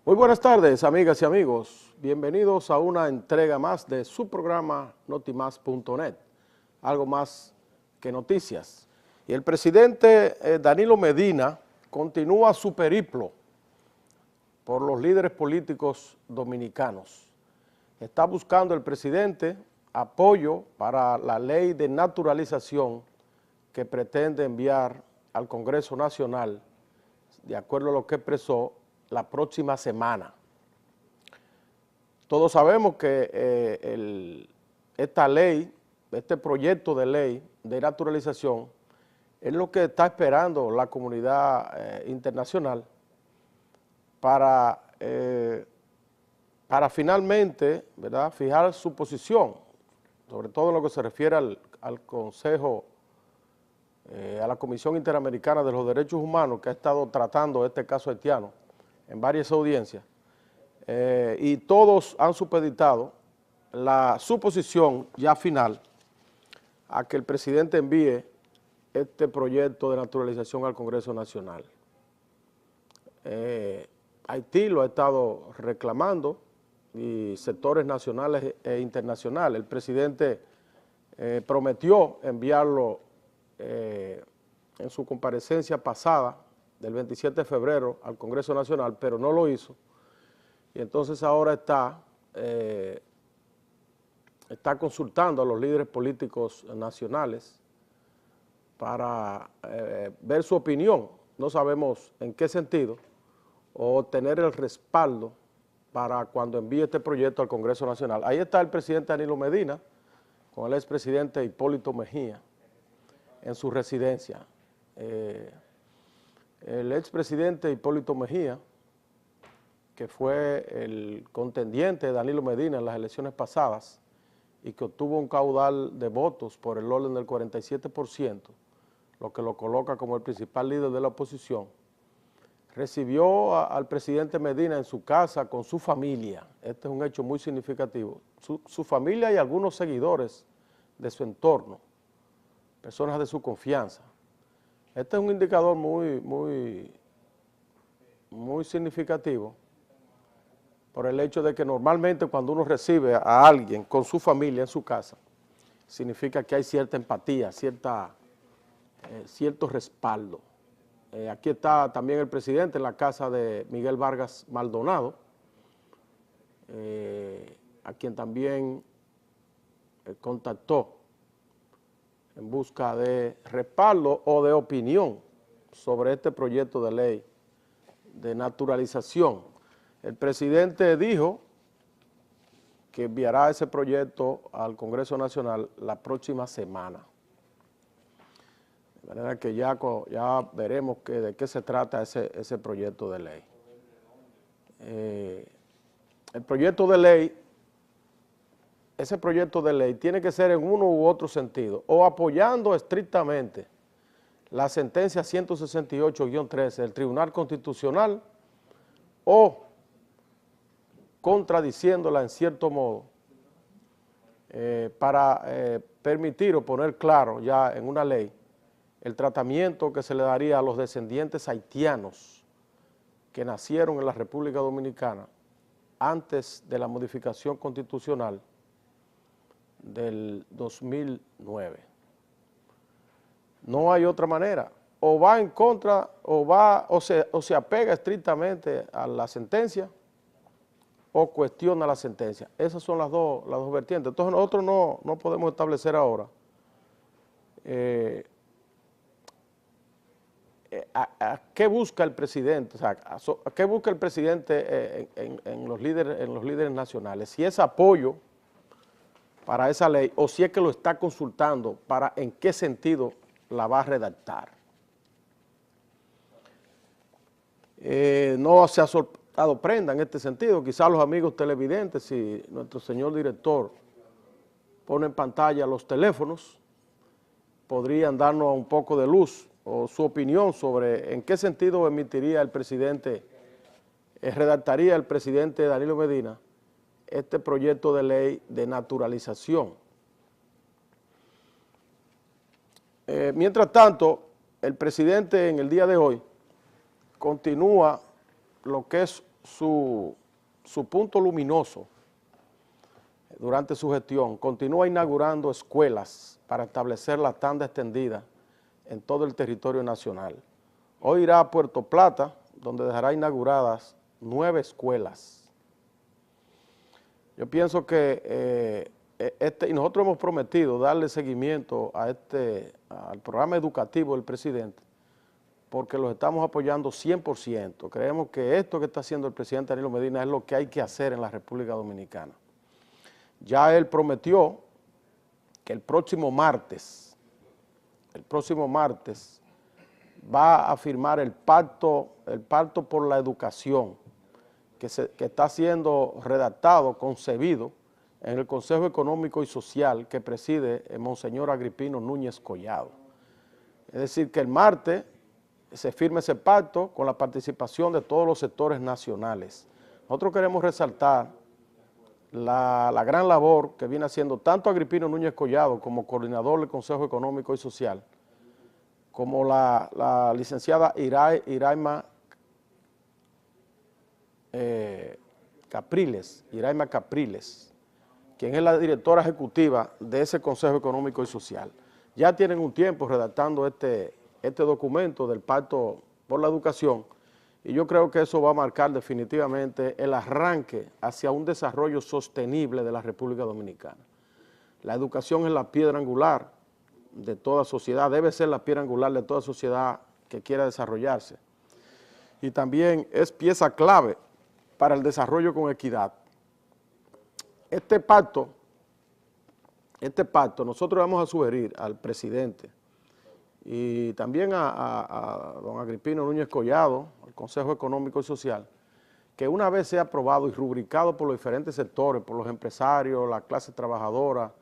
Muy buenas tardes, amigas y amigos. Bienvenidos a una entrega más de su programa Notimas.net, algo más que noticias. Y el presidente Danilo Medina continúa su periplo por los líderes políticos dominicanos. Está buscando el presidente apoyo para la ley de naturalización que pretende enviar al Congreso Nacional, de acuerdo a lo que expresó, la próxima semana. Todos sabemos que esta ley, este proyecto de ley de naturalización, es lo que está esperando la comunidad internacional para finalmente, ¿verdad?, fijar su posición, sobre todo en lo que se refiere al Consejo, a la Comisión Interamericana de los Derechos Humanos, que ha estado tratando este caso haitiano en varias audiencias, y todos han supeditado su posición ya final a que el presidente envíe este proyecto de naturalización al Congreso Nacional. Haití lo ha estado reclamando, y sectores nacionales e internacionales. El presidente prometió enviarlo en su comparecencia pasada, del 27 de febrero, al Congreso Nacional, pero no lo hizo. Y entonces ahora está consultando a los líderes políticos nacionales para ver su opinión. No sabemos en qué sentido, o tener el respaldo para cuando envíe este proyecto al Congreso Nacional. Ahí está el presidente Danilo Medina con el expresidente Hipólito Mejía en su residencia. El expresidente Hipólito Mejía, que fue el contendiente de Danilo Medina en las elecciones pasadas y que obtuvo un caudal de votos por el orden del 47%, lo que lo coloca como el principal líder de la oposición, recibió al presidente Medina en su casa con su familia. Este es un hecho muy significativo. Su familia y algunos seguidores de su entorno, personas de su confianza. Este es un indicador muy significativo por el hecho de que normalmente cuando uno recibe a alguien con su familia en su casa, significa que hay cierta empatía, cierto respaldo. Aquí está también el presidente en la casa de Miguel Vargas Maldonado, a quien también contactó en busca de respaldo o de opinión sobre este proyecto de ley de naturalización. El presidente dijo que enviará ese proyecto al Congreso Nacional la próxima semana. De manera que ya veremos de qué se trata ese proyecto de ley. El proyecto de ley, ese proyecto de ley tiene que ser en uno u otro sentido, o apoyando estrictamente la sentencia 168-13 del Tribunal Constitucional, o contradiciéndola en cierto modo, para permitir o poner claro ya en una ley el tratamiento que se le daría a los descendientes haitianos que nacieron en la República Dominicana antes de la modificación constitucional del 2009. No hay otra manera. O va en contra, o se apega estrictamente a la sentencia, o cuestiona la sentencia. Esas son las dos vertientes. Entonces nosotros no podemos establecer ahora a qué busca el presidente, o sea, a qué busca el presidente en los líderes nacionales, si es apoyo para esa ley o si es que lo está consultando para en qué sentido la va a redactar. No se ha soltado prenda en este sentido. Quizás los amigos televidentes, si nuestro señor director pone en pantalla los teléfonos, podrían darnos un poco de luz o su opinión sobre en qué sentido emitiría el presidente, redactaría el presidente Danilo Medina este proyecto de ley de naturalización. Mientras tanto, el presidente en el día de hoy continúa lo que es su punto luminoso durante su gestión, continúa inaugurando escuelas para establecer la tanda extendida en todo el territorio nacional. Hoy irá a Puerto Plata, donde dejará inauguradas 9 escuelas. Yo pienso que y nosotros hemos prometido darle seguimiento a al programa educativo del presidente, porque los estamos apoyando 100%. Creemos que esto que está haciendo el presidente Danilo Medina es lo que hay que hacer en la República Dominicana. Ya él prometió que el próximo martes va a firmar el pacto por la educación que está siendo redactado, concebido en el Consejo Económico y Social que preside el Monseñor Agripino Núñez Collado. Es decir, que el martes se firme ese pacto con la participación de todos los sectores nacionales. Nosotros queremos resaltar la gran labor que viene haciendo tanto Agripino Núñez Collado como coordinador del Consejo Económico y Social, como la licenciada Iraima Capriles, quien es la directora ejecutiva de ese Consejo Económico y Social. Ya tienen un tiempo redactando este documento del Pacto por la Educación, y yo creo que eso va a marcar definitivamente el arranque hacia un desarrollo sostenible de la República Dominicana. La educación es la piedra angular de toda sociedad, debe ser la piedra angular de toda sociedad que quiera desarrollarse. Y también es pieza clave para el desarrollo con equidad. Este pacto nosotros vamos a sugerir al presidente y también a don Agripino Núñez Collado, al Consejo Económico y Social, que una vez sea aprobado y rubricado por los diferentes sectores, por los empresarios, la clase trabajadora,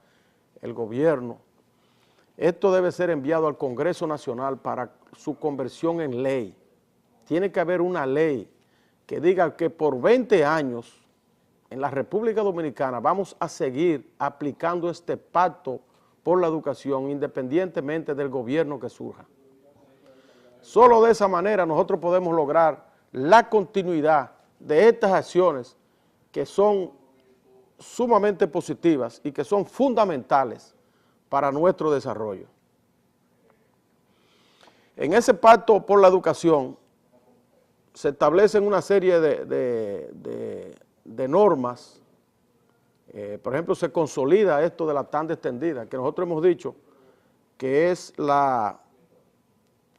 el gobierno, esto debe ser enviado al Congreso Nacional para su conversión en ley. Tiene que haber una ley que diga que por 20 años en la República Dominicana vamos a seguir aplicando este pacto por la educación independientemente del gobierno que surja. Solo de esa manera nosotros podemos lograr la continuidad de estas acciones que son sumamente positivas y que son fundamentales para nuestro desarrollo. En ese pacto por la educación se establecen una serie de normas. Por ejemplo, se consolida esto de la tanda extendida, que nosotros hemos dicho que es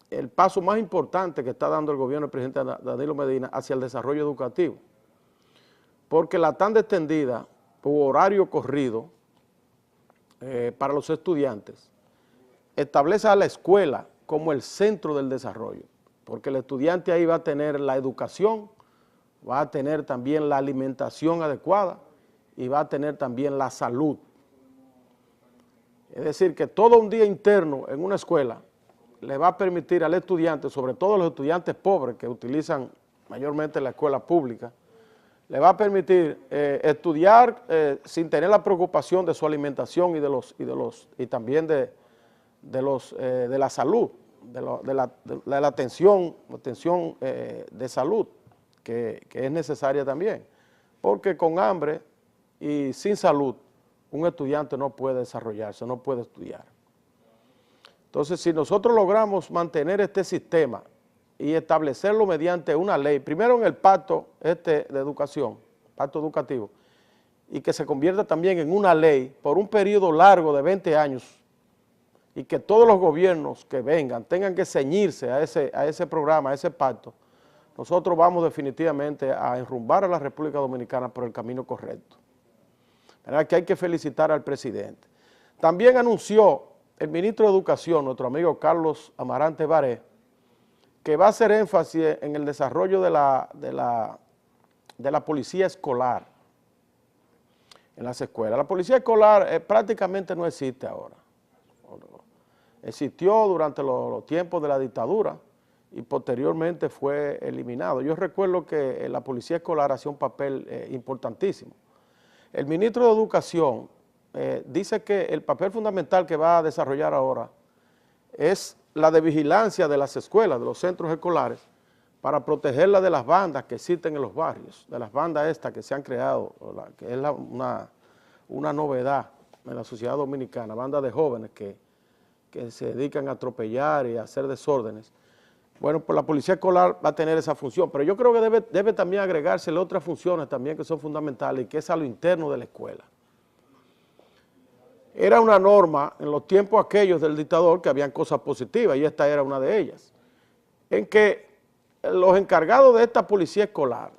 el paso más importante que está dando el gobierno del presidente Danilo Medina hacia el desarrollo educativo. Porque la tanda extendida, por horario corrido, para los estudiantes, establece a la escuela como el centro del desarrollo, porque el estudiante ahí va a tener la educación, va a tener también la alimentación adecuada y va a tener también la salud. Es decir, que todo un día interno en una escuela le va a permitir al estudiante, sobre todo los estudiantes pobres que utilizan mayormente la escuela pública, le va a permitir estudiar sin tener la preocupación de su alimentación y también de la salud, de la atención de salud que es necesaria también, porque con hambre y sin salud un estudiante no puede desarrollarse, no puede estudiar. Entonces, si nosotros logramos mantener este sistema y establecerlo mediante una ley, primero en el pacto de educación, pacto educativo, y que se convierta también en una ley por un periodo largo de 20 años, y que todos los gobiernos que vengan tengan que ceñirse a ese programa, a ese pacto, nosotros vamos definitivamente a enrumbar a la República Dominicana por el camino correcto. ¿Verdad? Que hay que felicitar al presidente. También anunció el ministro de Educación, nuestro amigo Carlos Amarante Baré, que va a hacer énfasis en el desarrollo de la policía escolar en las escuelas. La policía escolar prácticamente no existe ahora. Existió durante los tiempos de la dictadura y posteriormente fue eliminado. Yo recuerdo que la policía escolar hacía un papel importantísimo. El ministro de Educación dice que el papel fundamental que va a desarrollar ahora es la de vigilancia de las escuelas, de los centros escolares, para protegerla de las bandas que existen en los barrios, de las bandas estas que se han creado, que es una novedad en la sociedad dominicana, bandas de jóvenes que se dedican a atropellar y a hacer desórdenes. Bueno, pues la policía escolar va a tener esa función, pero yo creo que debe también agregársele otras funciones también que son fundamentales y que es a lo interno de la escuela. Era una norma en los tiempos aquellos del dictador que habían cosas positivas y esta era una de ellas, en que los encargados de esta policía escolar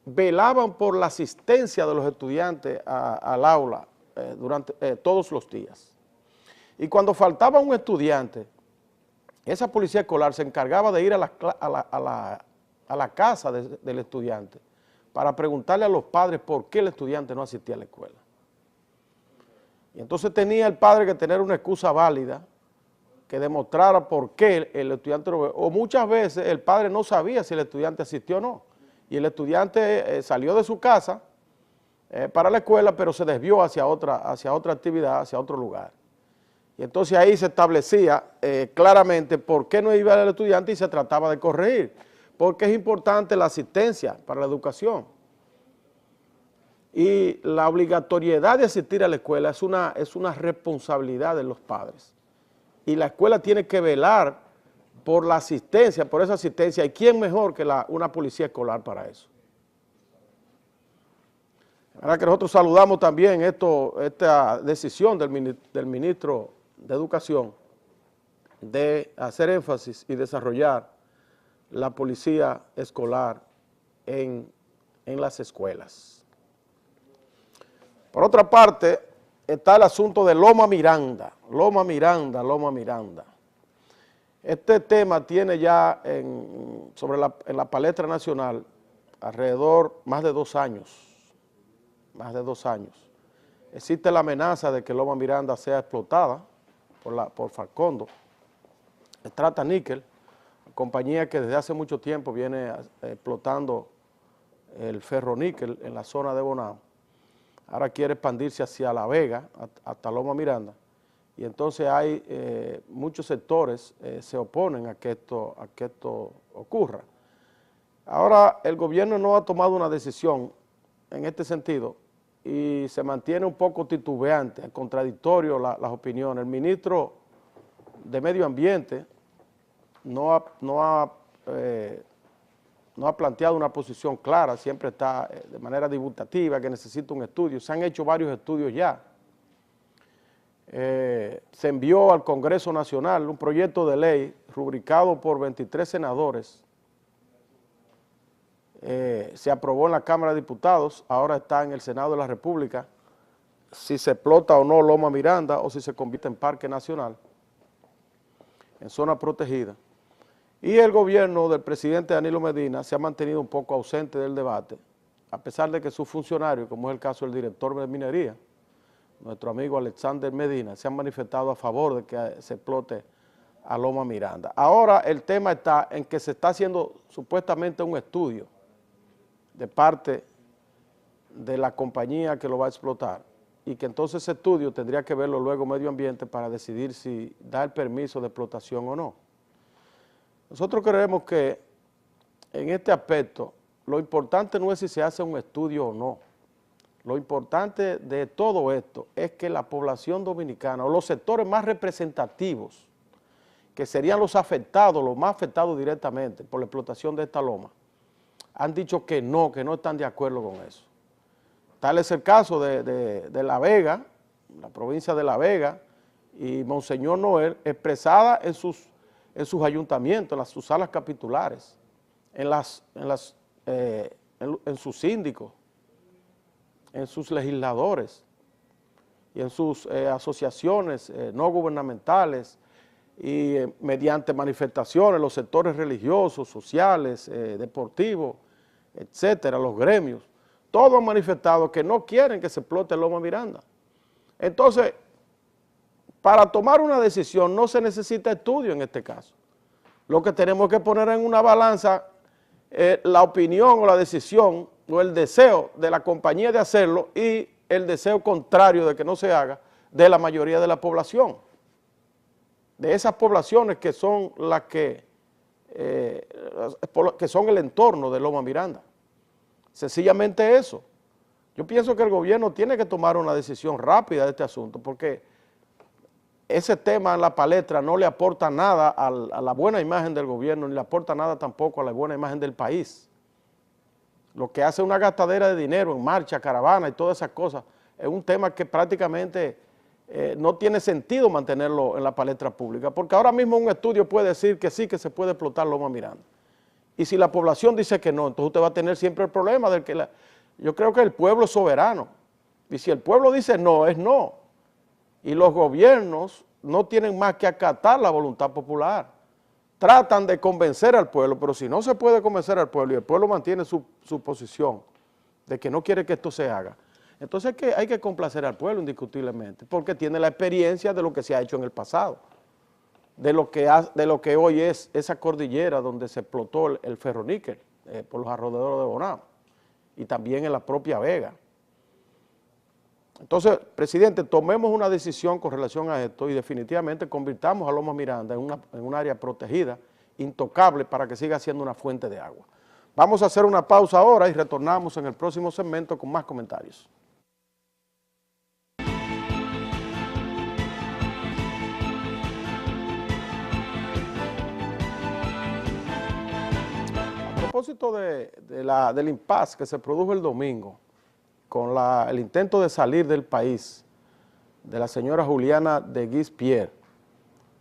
velaban por la asistencia de los estudiantes al aula durante todos los días. Y cuando faltaba un estudiante, esa policía escolar se encargaba de ir a la casa del estudiante para preguntarle a los padres por qué el estudiante no asistía a la escuela. Y entonces tenía el padre que tener una excusa válida que demostrara por qué el estudiante no, o muchas veces el padre no sabía si el estudiante asistió o no, y el estudiante salió de su casa para la escuela, pero se desvió hacia otra actividad, hacia otro lugar. Y entonces ahí se establecía claramente por qué no iba el estudiante y se trataba de corregir, porque es importante la asistencia para la educación. Y la obligatoriedad de asistir a la escuela es una responsabilidad de los padres. Y la escuela tiene que velar por la asistencia, por esa asistencia. ¿Y quién mejor que una policía escolar para eso? Ahora que nosotros saludamos también esta decisión del ministro de Educación de hacer énfasis y desarrollar la policía escolar en las escuelas. Por otra parte, está el asunto de Loma Miranda. Este tema tiene ya en la palestra nacional alrededor más de 2 años. Existe la amenaza de que Loma Miranda sea explotada por Falcondo, Strata Nickel, compañía que desde hace mucho tiempo viene explotando el ferroníquel en la zona de Bonao. Ahora quiere expandirse hacia La Vega, hasta Loma Miranda, y entonces hay muchos sectores se oponen a que esto ocurra. Ahora el gobierno no ha tomado una decisión en este sentido y se mantiene un poco titubeante, contradictorio las opiniones. El ministro de Medio Ambiente no ha planteado una posición clara, siempre está de manera divulgativa, que necesita un estudio. Se han hecho varios estudios ya. Se envió al Congreso Nacional un proyecto de ley rubricado por 23 senadores. Se aprobó en la Cámara de Diputados, ahora está en el Senado de la República, si se explota o no Loma Miranda o si se convierte en parque nacional, en zona protegida. Y el gobierno del presidente Danilo Medina se ha mantenido un poco ausente del debate, a pesar de que sus funcionarios, como es el caso del director de minería, nuestro amigo Alexander Medina, se han manifestado a favor de que se explote a Loma Miranda. Ahora el tema está en que se está haciendo supuestamente un estudio de parte de la compañía que lo va a explotar y que entonces ese estudio tendría que verlo luego Medio Ambiente para decidir si da el permiso de explotación o no. Nosotros creemos que en este aspecto lo importante no es si se hace un estudio o no. Lo importante de todo esto es que la población dominicana o los sectores más representativos, que serían los afectados, los más afectados directamente por la explotación de esta loma, han dicho que no están de acuerdo con eso. Tal es el caso de La Vega, la provincia de La Vega, y Monseñor Noel, expresada en sus ayuntamientos, en sus salas capitulares, en sus síndicos, en sus legisladores y en sus asociaciones no gubernamentales y mediante manifestaciones, los sectores religiosos, sociales, deportivos, etcétera, los gremios, todos han manifestado que no quieren que se explote Loma Miranda. Entonces, para tomar una decisión no se necesita estudio en este caso. Lo que tenemos que poner en una balanza la opinión o la decisión o el deseo de la compañía de hacerlo y el deseo contrario de que no se haga de la mayoría de la población. De esas poblaciones que son las que que son el entorno de Loma Miranda. Sencillamente eso. Yo pienso que el gobierno tiene que tomar una decisión rápida de este asunto, porque ese tema en la palestra no le aporta nada a la buena imagen del gobierno, ni le aporta nada tampoco a la buena imagen del país. Lo que hace una gastadera de dinero en marcha, caravana y todas esas cosas, es un tema que prácticamente no tiene sentido mantenerlo en la palestra pública, porque ahora mismo un estudio puede decir que sí, que se puede explotar Loma Miranda. Y si la población dice que no, entonces usted va a tener siempre el problema del que yo creo que el pueblo es soberano. Y si el pueblo dice no, es no. Y los gobiernos no tienen más que acatar la voluntad popular. Tratan de convencer al pueblo, pero si no se puede convencer al pueblo y el pueblo mantiene su posición de que no quiere que esto se haga, entonces hay que complacer al pueblo indiscutiblemente, porque tiene la experiencia de lo que se ha hecho en el pasado, de lo que hoy es esa cordillera donde se explotó el ferroníquel por los alrededores de Bonao y también en la propia Vega. Entonces, presidente, tomemos una decisión con relación a esto y definitivamente convirtamos a Loma Miranda en un área protegida, intocable, para que siga siendo una fuente de agua. Vamos a hacer una pausa ahora y retornamos en el próximo segmento con más comentarios. A propósito del impasse que se produjo el domingo, con el intento de salir del país de la señora Juliana de Guispierre,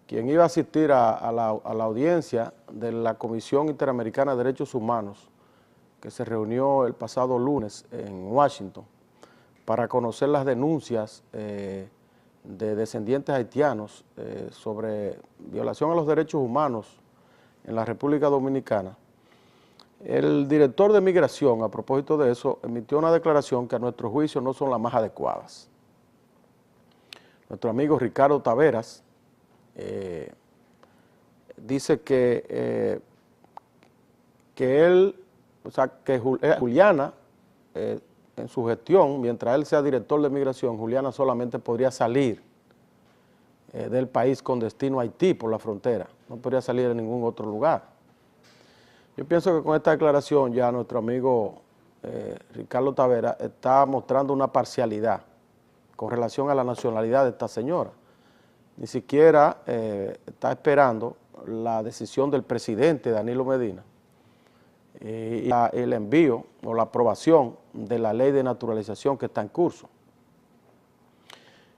quien iba a asistir a la audiencia de la Comisión Interamericana de Derechos Humanos, que se reunió el pasado lunes en Washington, para conocer las denuncias de descendientes haitianos sobre violación a los derechos humanos en la República Dominicana. El director de Migración, a propósito de eso, emitió una declaración que a nuestro juicio no son las más adecuadas. Nuestro amigo Ricardo Taveras dice que Juliana, en su gestión, mientras él sea director de Migración, Juliana solamente podría salir del país con destino a Haití por la frontera, no podría salir a ningún otro lugar. Yo pienso que con esta declaración ya nuestro amigo Ricardo Taveras está mostrando una parcialidad con relación a la nacionalidad de esta señora. Ni siquiera está esperando la decisión del presidente Danilo Medina y el envío o la aprobación de la ley de naturalización que está en curso.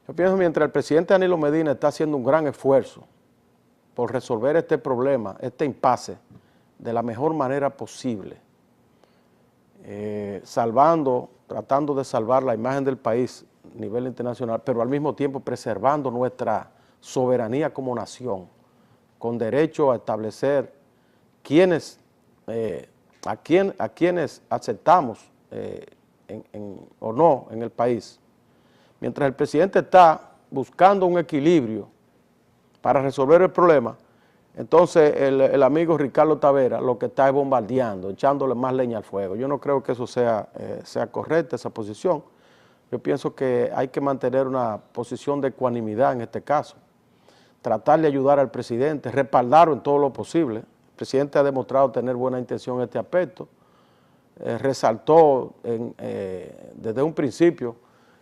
Yo pienso que mientras el presidente Danilo Medina está haciendo un gran esfuerzo por resolver este problema, este impasse, de la mejor manera posible, tratando de salvar la imagen del país a nivel internacional, pero al mismo tiempo preservando nuestra soberanía como nación, con derecho a establecer a quienes aceptamos o no en el país. Mientras el presidente está buscando un equilibrio para resolver el problema, entonces el amigo Ricardo Taveras lo que está es bombardeando, echándole más leña al fuego. Yo no creo que eso sea correcta, esa posición. Yo pienso que hay que mantener una posición de ecuanimidad en este caso, tratar de ayudar al presidente, respaldarlo en todo lo posible. El presidente ha demostrado tener buena intención en este aspecto, resaltó desde un principio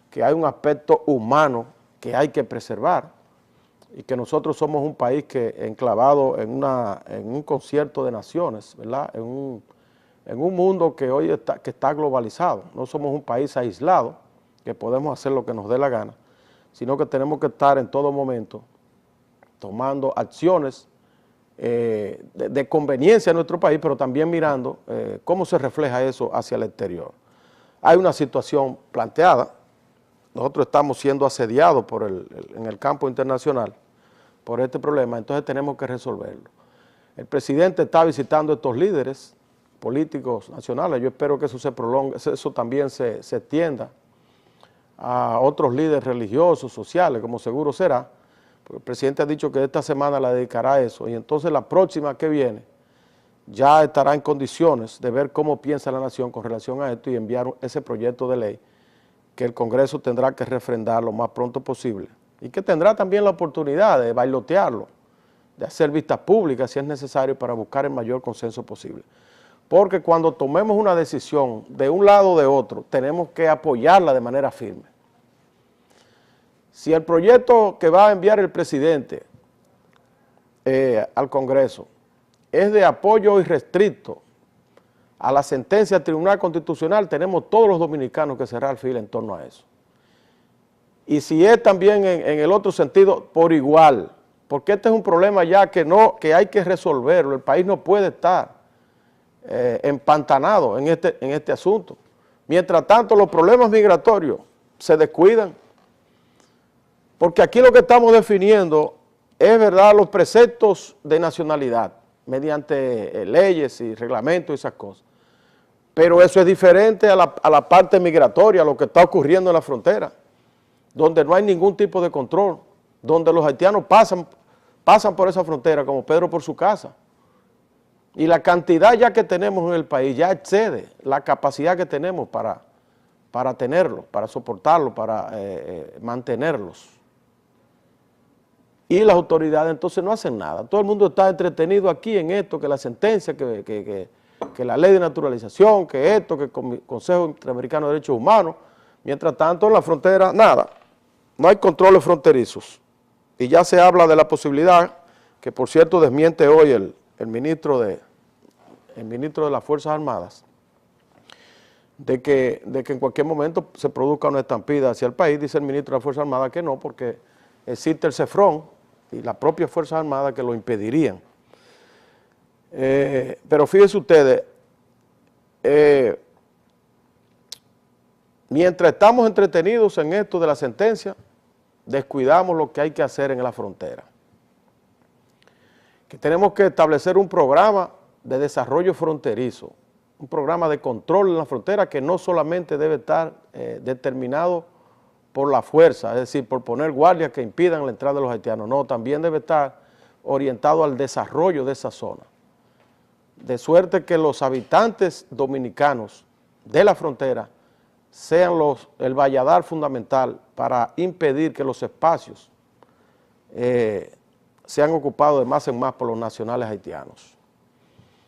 que hay un aspecto humano que hay que preservar, y que nosotros somos un país que enclavado en un concierto de naciones, ¿verdad? En un mundo que hoy está globalizado. No somos un país aislado, que podemos hacer lo que nos dé la gana, sino que tenemos que estar en todo momento tomando acciones de conveniencia en nuestro país, pero también mirando cómo se refleja eso hacia el exterior. Hay una situación planteada. Nosotros estamos siendo asediados en el campo internacional por este problema, entonces tenemos que resolverlo. El presidente está visitando a estos líderes políticos nacionales. Yo espero que eso se prolongue, eso también se extienda a otros líderes religiosos, sociales, como seguro será, porque el presidente ha dicho que esta semana la dedicará a eso, y entonces la próxima que viene ya estará en condiciones de ver cómo piensa la nación con relación a esto y enviar ese proyecto de ley que el Congreso tendrá que refrendar lo más pronto posible y que tendrá también la oportunidad de bailotearlo de hacer vistas públicas si es necesario para buscar el mayor consenso posible. Porque cuando tomemos una decisión de un lado o de otro, tenemos que apoyarla de manera firme. Si el proyecto que va a enviar el presidente al Congreso es de apoyo irrestricto a la sentencia del Tribunal Constitucional, tenemos todos los dominicanos que cerrar fila en torno a eso. Y si es también en el otro sentido, por igual, porque este es un problema ya que hay que resolverlo. El país no puede estar empantanado en este asunto. Mientras tanto, los problemas migratorios se descuidan, porque aquí lo que estamos definiendo es, ¿verdad?, los preceptos de nacionalidad, mediante leyes y reglamentos y esas cosas. Pero eso es diferente a la parte migratoria, a lo que está ocurriendo en la frontera, donde no hay ningún tipo de control, donde los haitianos pasan por esa frontera como Pedro por su casa. Y la cantidad ya que tenemos en el país ya excede la capacidad que tenemos para tenerlos, para soportarlos, para mantenerlos. Y las autoridades entonces no hacen nada. Todo el mundo está entretenido aquí en esto, que la sentencia, que la ley de naturalización, que esto, que el Consejo Interamericano de Derechos Humanos. Mientras tanto, en la frontera, nada. No hay controles fronterizos. Y ya se habla de la posibilidad, que por cierto desmiente hoy el ministro de las Fuerzas Armadas, de que en cualquier momento se produzca una estampida hacia el país. Dice el ministro de las Fuerzas Armadas que no, porque existe el CEFRON y las propias Fuerzas Armadas que lo impedirían. Pero fíjense ustedes, mientras estamos entretenidos en esto de la sentencia, descuidamos lo que hay que hacer en la frontera. Que tenemos que establecer un programa de desarrollo fronterizo, un programa de control en la frontera que no solamente debe estar determinado por la fuerza, es decir, por poner guardias que impidan la entrada de los haitianos, no, también debe estar orientado al desarrollo de esa zona, de suerte que los habitantes dominicanos de la frontera sean el valladar fundamental para impedir que los espacios sean ocupados de más en más por los nacionales haitianos.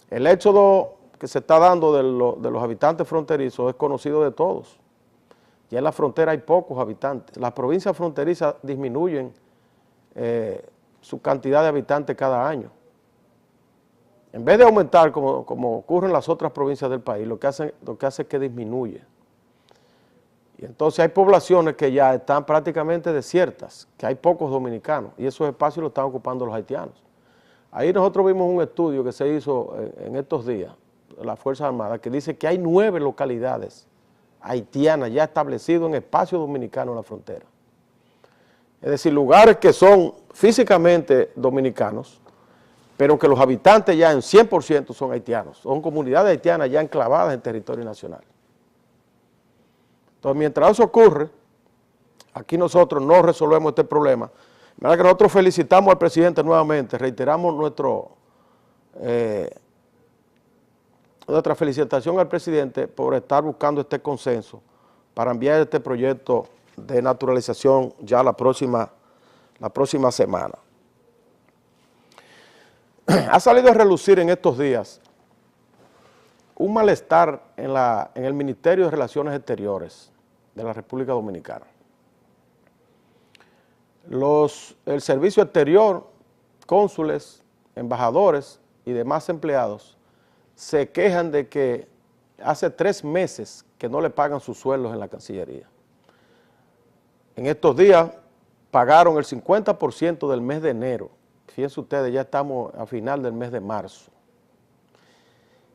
El éxodo que se está dando de los habitantes fronterizos es conocido de todos. Ya en la frontera hay pocos habitantes. Las provincias fronterizas disminuyen su cantidad de habitantes cada año. En vez de aumentar como ocurre en las otras provincias del país, lo que hace es que disminuye. Y entonces hay poblaciones que ya están prácticamente desiertas, que hay pocos dominicanos, y esos espacios los están ocupando los haitianos. Ahí nosotros vimos un estudio que se hizo en estos días, de las Fuerzas Armadas, que dice que hay 9 localidades haitianas ya establecidas en espacios dominicanos en la frontera. Es decir, lugares que son físicamente dominicanos, pero que los habitantes ya en 100% son haitianos, son comunidades haitianas ya enclavadas en territorio nacional. Entonces, mientras eso ocurre, aquí nosotros no resolvemos este problema. De manera que nosotros felicitamos al presidente nuevamente, reiteramos nuestra felicitación al presidente por estar buscando este consenso para enviar este proyecto de naturalización ya la próxima semana. Ha salido a relucir en estos días un malestar en el Ministerio de Relaciones Exteriores de la República Dominicana. El servicio exterior, cónsules, embajadores y demás empleados se quejan de que hace 3 meses que no le pagan sus sueldos en la Cancillería. En estos días pagaron el 50% del mes de enero. Fíjense ustedes, ya estamos a final del mes de marzo.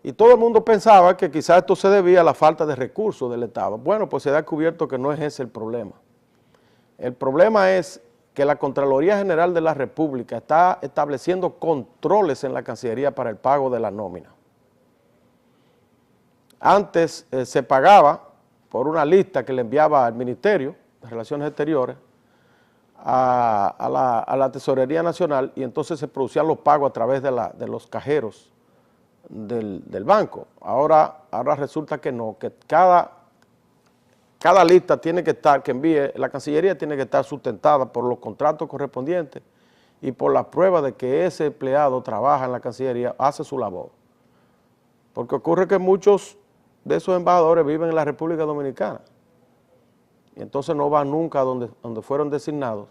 Y todo el mundo pensaba que quizás esto se debía a la falta de recursos del Estado. Bueno, pues se ha descubierto que no es ese el problema. El problema es que la Contraloría General de la República está estableciendo controles en la Cancillería para el pago de la nómina. Antes se pagaba por una lista que le enviaba al Ministerio de Relaciones Exteriores a la Tesorería Nacional, y entonces se producían los pagos a través de los cajeros del banco. Ahora resulta que no, que cada lista tiene que estar, que envíe la Cancillería, tiene que estar sustentada por los contratos correspondientes y por la prueba de que ese empleado trabaja en la Cancillería, hace su labor. Porque ocurre que muchos de esos embajadores viven en la República Dominicana y entonces no van nunca a donde fueron designados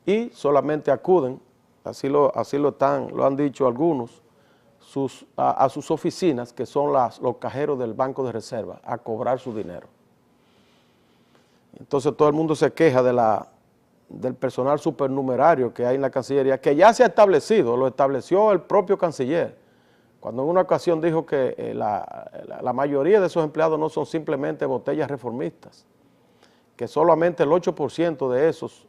y solamente acuden, así lo han dicho algunos, a sus oficinas, que son los cajeros del Banco de Reserva, a cobrar su dinero. Entonces todo el mundo se queja del personal supernumerario que hay en la Cancillería, que ya se ha establecido, lo estableció el propio canciller, cuando en una ocasión dijo que la mayoría de esos empleados no son simplemente botellas reformistas, que solamente el 8% de esos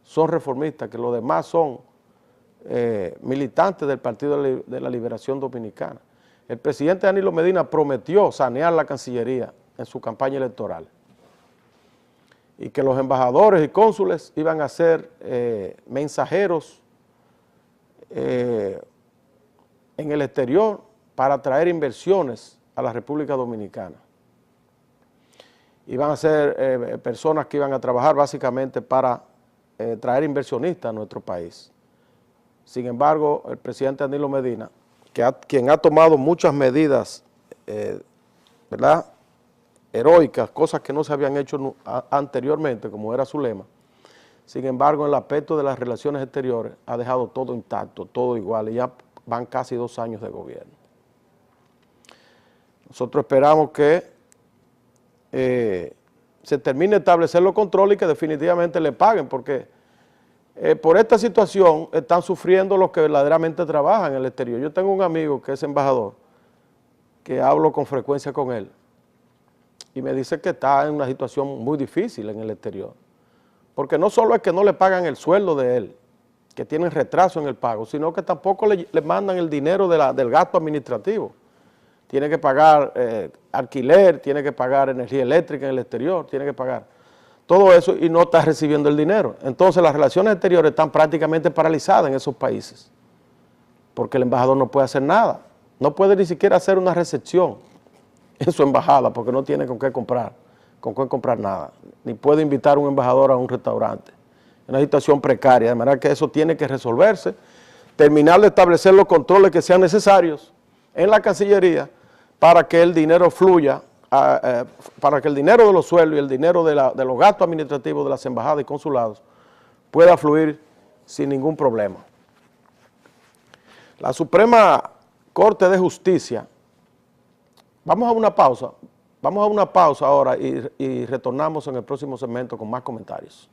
son reformistas, que los demás son militantes del Partido de la Liberación Dominicana. El presidente Danilo Medina prometió sanear la Cancillería en su campaña electoral y que los embajadores y cónsules iban a ser mensajeros en el exterior para atraer inversiones a la República Dominicana. Iban a ser personas que iban a trabajar básicamente para traer inversionistas a nuestro país. Sin embargo, el presidente Danilo Medina, quien ha tomado muchas medidas, ¿verdad?, heroicas, cosas que no se habían hecho anteriormente, como era su lema. Sin embargo, en el aspecto de las relaciones exteriores ha dejado todo intacto, todo igual, y ya van casi 2 años de gobierno. Nosotros esperamos que se termine de establecer los controles y que definitivamente le paguen, porque por esta situación están sufriendo los que verdaderamente trabajan en el exterior. Yo tengo un amigo que es embajador, que hablo con frecuencia con él, y me dice que está en una situación muy difícil en el exterior, porque no solo es que no le pagan el sueldo de él, que tienen retraso en el pago, sino que tampoco le mandan el dinero del gasto administrativo. Tiene que pagar alquiler, tiene que pagar energía eléctrica en el exterior, tiene que pagar todo eso y no está recibiendo el dinero. Entonces las relaciones exteriores están prácticamente paralizadas en esos países, porque el embajador no puede hacer nada, no puede ni siquiera hacer una recepción en su embajada porque no tiene con qué comprar nada, ni puede invitar a un embajador a un restaurante. Es una situación precaria, de manera que eso tiene que resolverse, terminar de establecer los controles que sean necesarios en la Cancillería para que el dinero fluya, para que el dinero de los sueldos y el dinero de los gastos administrativos de las embajadas y consulados pueda fluir sin ningún problema. La Suprema Corte de Justicia, vamos a una pausa ahora y retornamos en el próximo segmento con más comentarios.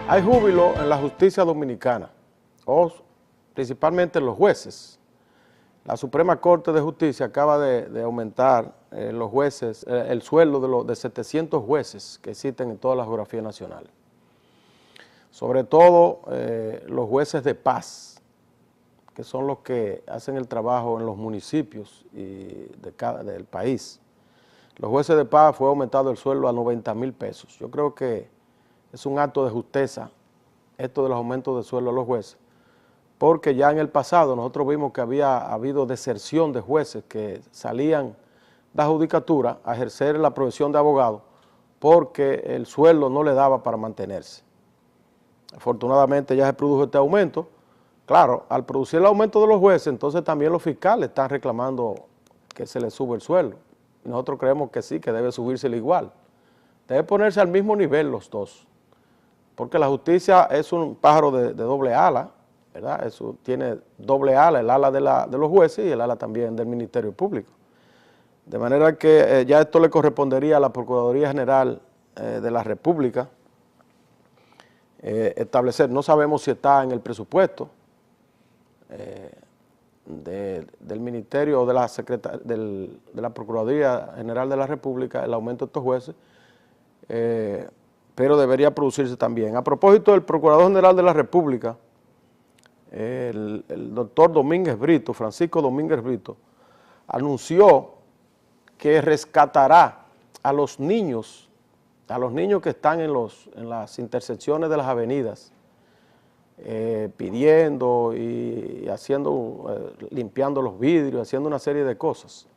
Hay júbilo en la justicia dominicana, principalmente en los jueces. La Suprema Corte de Justicia acaba de aumentar los jueces, el sueldo de 700 jueces que existen en toda la geografía nacional. Sobre todo los jueces de paz, que son los que hacen el trabajo en los municipios del país. Los jueces de paz fue aumentado el sueldo a 90,000 pesos. Yo creo que es un acto de justeza esto de los aumentos de sueldo a los jueces, porque ya en el pasado nosotros vimos que había habido deserción de jueces que salían de la judicatura a ejercer la profesión de abogado porque el sueldo no le daba para mantenerse. Afortunadamente ya se produjo este aumento. Claro, al producir el aumento de los jueces, entonces también los fiscales están reclamando que se les sube el sueldo. Y nosotros creemos que sí, que debe subírsele igual. Debe ponerse al mismo nivel los dos, porque la justicia es un pájaro de doble ala, ¿verdad? Eso tiene doble ala, el ala de los jueces y el ala también del Ministerio Público. De manera que ya esto le correspondería a la Procuraduría General de la República establecer. No sabemos si está en el presupuesto del Ministerio o de la Procuraduría General de la República el aumento de estos jueces, pero debería producirse también. A propósito del Procurador General de la República, el doctor Domínguez Brito, Francisco Domínguez Brito, anunció que rescatará a los niños que están en las intersecciones de las avenidas pidiendo y haciendo, limpiando los vidrios, haciendo una serie de cosas.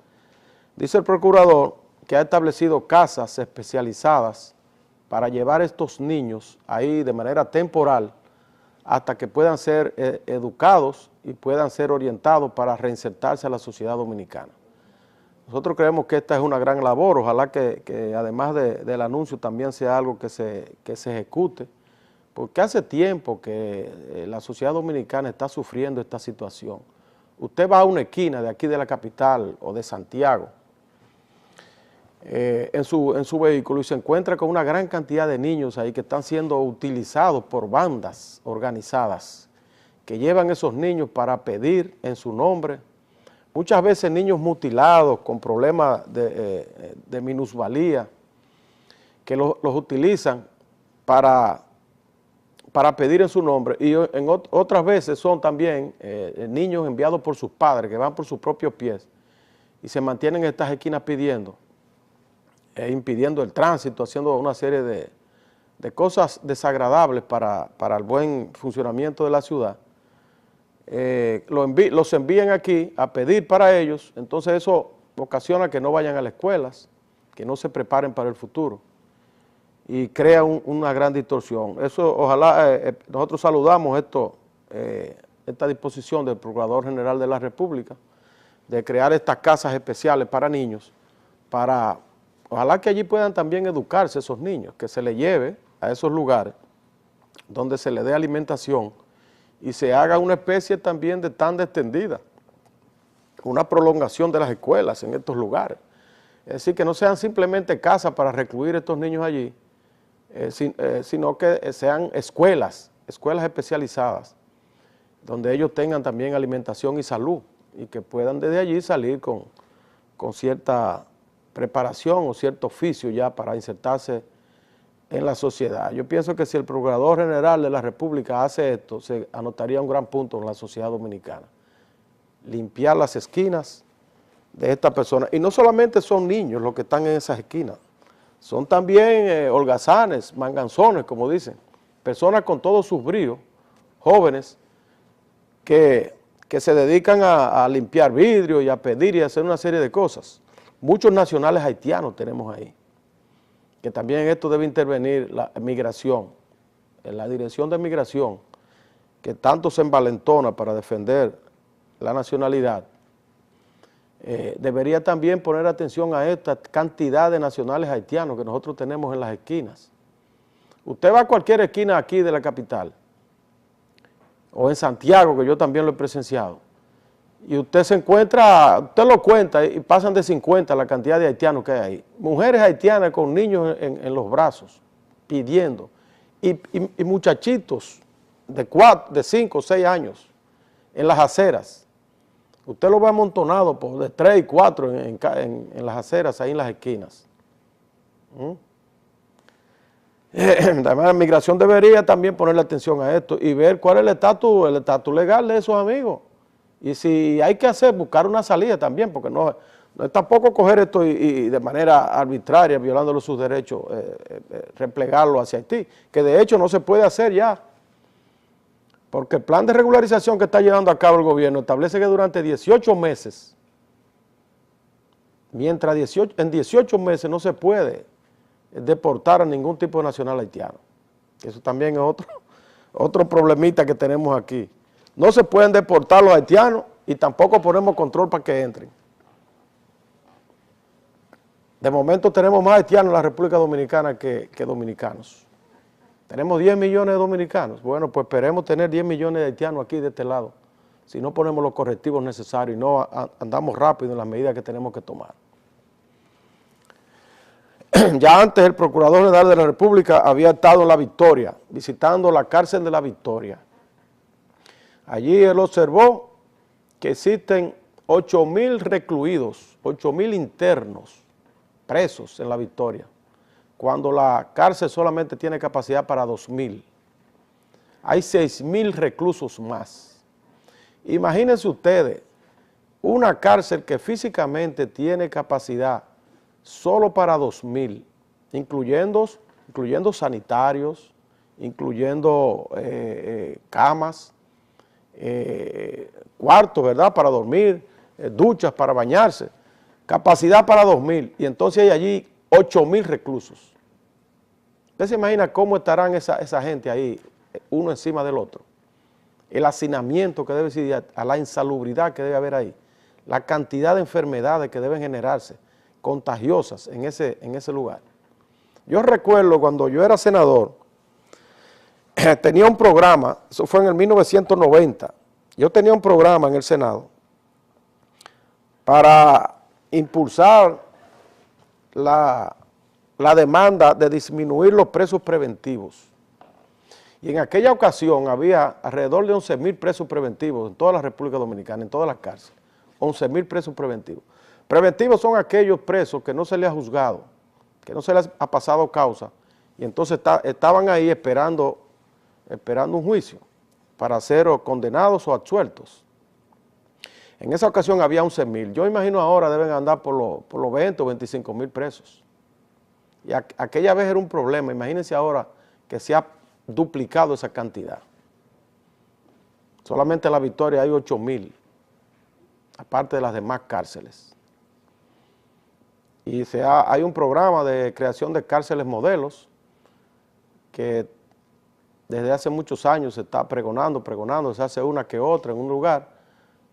Dice el procurador que ha establecido casas especializadas para llevar a estos niños ahí de manera temporal hasta que puedan ser educados y puedan ser orientados para reinsertarse a la sociedad dominicana. Nosotros creemos que esta es una gran labor, ojalá que además del anuncio también sea algo que se ejecute, porque hace tiempo que la sociedad dominicana está sufriendo esta situación. Usted va a una esquina de aquí de la capital o de Santiago en su vehículo y se encuentra con una gran cantidad de niños ahí que están siendo utilizados por bandas organizadas que llevan esos niños para pedir en su nombre. Muchas veces niños mutilados con problemas de minusvalía que los utilizan para pedir en su nombre y otras veces son también niños enviados por sus padres que van por sus propios pies y se mantienen en estas esquinas pidiendo, impidiendo el tránsito, haciendo una serie de cosas desagradables para el buen funcionamiento de la ciudad. Los envían aquí a pedir para ellos, entonces eso ocasiona que no vayan a las escuelas, que no se preparen para el futuro y crea una gran distorsión. Eso ojalá, nosotros saludamos esta disposición del Procurador General de la República de crear estas casas especiales para niños, ojalá que allí puedan también educarse esos niños, que se les lleve a esos lugares donde se les dé alimentación y se haga una especie también de tanda extendida, una prolongación de las escuelas en estos lugares. Es decir, que no sean simplemente casas para recluir a estos niños allí, sino que sean escuelas especializadas, donde ellos tengan también alimentación y salud y que puedan desde allí salir con cierta preparación o cierto oficio ya para insertarse en la sociedad. Yo pienso que si el Procurador General de la República hace esto, se anotaría un gran punto en la sociedad dominicana. Limpiar las esquinas de estas personas. Y no solamente son niños los que están en esas esquinas, son también holgazanes, manganzones, como dicen, personas con todos sus bríos, jóvenes, que se dedican a limpiar vidrio y a pedir y a hacer una serie de cosas. Muchos nacionales haitianos tenemos ahí, que también en esto debe intervenir la migración, en la dirección de migración, que tanto se envalentona para defender la nacionalidad, debería también poner atención a esta cantidad de nacionales haitianos que nosotros tenemos en las esquinas. Usted va a cualquier esquina aquí de la capital, o en Santiago, que yo también lo he presenciado, y usted se encuentra, usted lo cuenta y pasan de 50 la cantidad de haitianos que hay ahí. Mujeres haitianas con niños en los brazos, pidiendo, y muchachitos de 5 o 6 años en las aceras. Usted lo ve amontonado de 3 y 4 en las aceras, ahí en las esquinas. Además, la migración debería también ponerle atención a esto y ver cuál es el estatus legal de esos amigos. Y si hay que hacer, buscar una salida también, porque no es tampoco coger esto y de manera arbitraria, violándole sus derechos, replegarlo hacia Haití, que de hecho no se puede hacer ya, porque el plan de regularización que está llevando a cabo el gobierno establece que durante 18 meses, mientras en 18 meses no se puede deportar a ningún tipo de nacional haitiano. Eso también es otro problemita que tenemos aquí. No se pueden deportar los haitianos y tampoco ponemos control para que entren. De momento tenemos más haitianos en la República Dominicana que dominicanos. Tenemos 10 millones de dominicanos. Bueno, pues esperemos tener 10 millones de haitianos aquí de este lado, si no ponemos los correctivos necesarios y no andamos rápido en las medidas que tenemos que tomar. Ya antes el Procurador General de la República había estado en La Victoria, visitando la cárcel de La Victoria. Allí él observó que existen 8,000 recluidos, 8,000 internos, presos en La Victoria, cuando la cárcel solamente tiene capacidad para 2,000. Hay 6,000 reclusos más. Imagínense ustedes, una cárcel que físicamente tiene capacidad solo para 2,000, incluyendo sanitarios, incluyendo camas, cuartos, ¿verdad?, para dormir, duchas para bañarse, capacidad para 2.000, y entonces hay allí 8.000 reclusos. ¿Usted se imagina cómo estarán esa gente ahí, uno encima del otro? El hacinamiento que debe existir, a la insalubridad que debe haber ahí, la cantidad de enfermedades que deben generarse, contagiosas en ese lugar. Yo recuerdo cuando yo era senador, tenía un programa, eso fue en el 1990, yo tenía un programa en el Senado para impulsar la demanda de disminuir los presos preventivos. Y en aquella ocasión había alrededor de 11.000 presos preventivos en toda la República Dominicana, en todas las cárceles, 11.000 presos preventivos. Preventivos son aquellos presos que no se les ha juzgado, que no se les ha pasado causa, y entonces estaban ahí esperando un juicio para ser o condenados o absueltos. En esa ocasión había 11.000. Yo imagino ahora deben andar por los 20 o 25.000 presos. Y aquella vez era un problema. Imagínense ahora que se ha duplicado esa cantidad. Solamente en La Victoria hay 8.000, aparte de las demás cárceles. Y hay un programa de creación de cárceles modelos que desde hace muchos años se está pregonando, se hace una que otra en un lugar,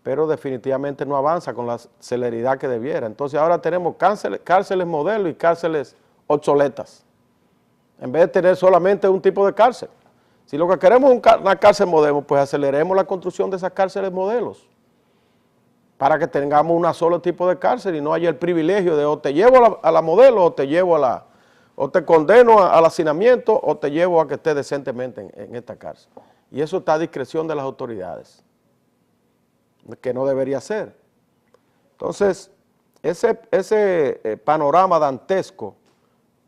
pero definitivamente no avanza con la celeridad que debiera. Entonces ahora tenemos cárceles modelos y cárceles obsoletas, en vez de tener solamente un tipo de cárcel. Si lo que queremos es una cárcel modelo, pues aceleremos la construcción de esas cárceles modelos, para que tengamos un solo tipo de cárcel y no haya el privilegio de o te llevo a la modelo o te llevo o te condeno al hacinamiento o te llevo a que estés decentemente en esta cárcel. Y eso está a discreción de las autoridades, que no debería ser. Entonces, ese panorama dantesco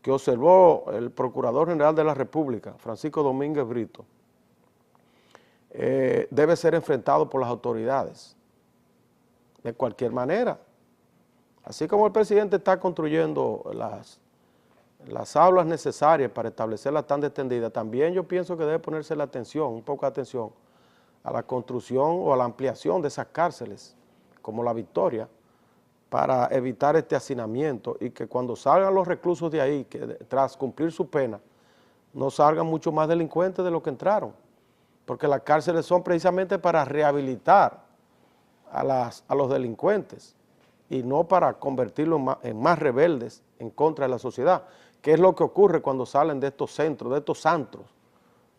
que observó el Procurador General de la República, Francisco Domínguez Brito, debe ser enfrentado por las autoridades, de cualquier manera. Así como el presidente está construyendo las aulas necesarias para establecer la tanda extendida, también yo pienso que debe ponerse la atención, un poco de atención, a la construcción o a la ampliación de esas cárceles, como La Victoria, para evitar este hacinamiento y que cuando salgan los reclusos de ahí, que tras cumplir su pena, no salgan mucho más delincuentes de lo que entraron, porque las cárceles son precisamente para rehabilitar a los delincuentes y no para convertirlos en más rebeldes en contra de la sociedad, que es lo que ocurre cuando salen de estos centros, de estos antros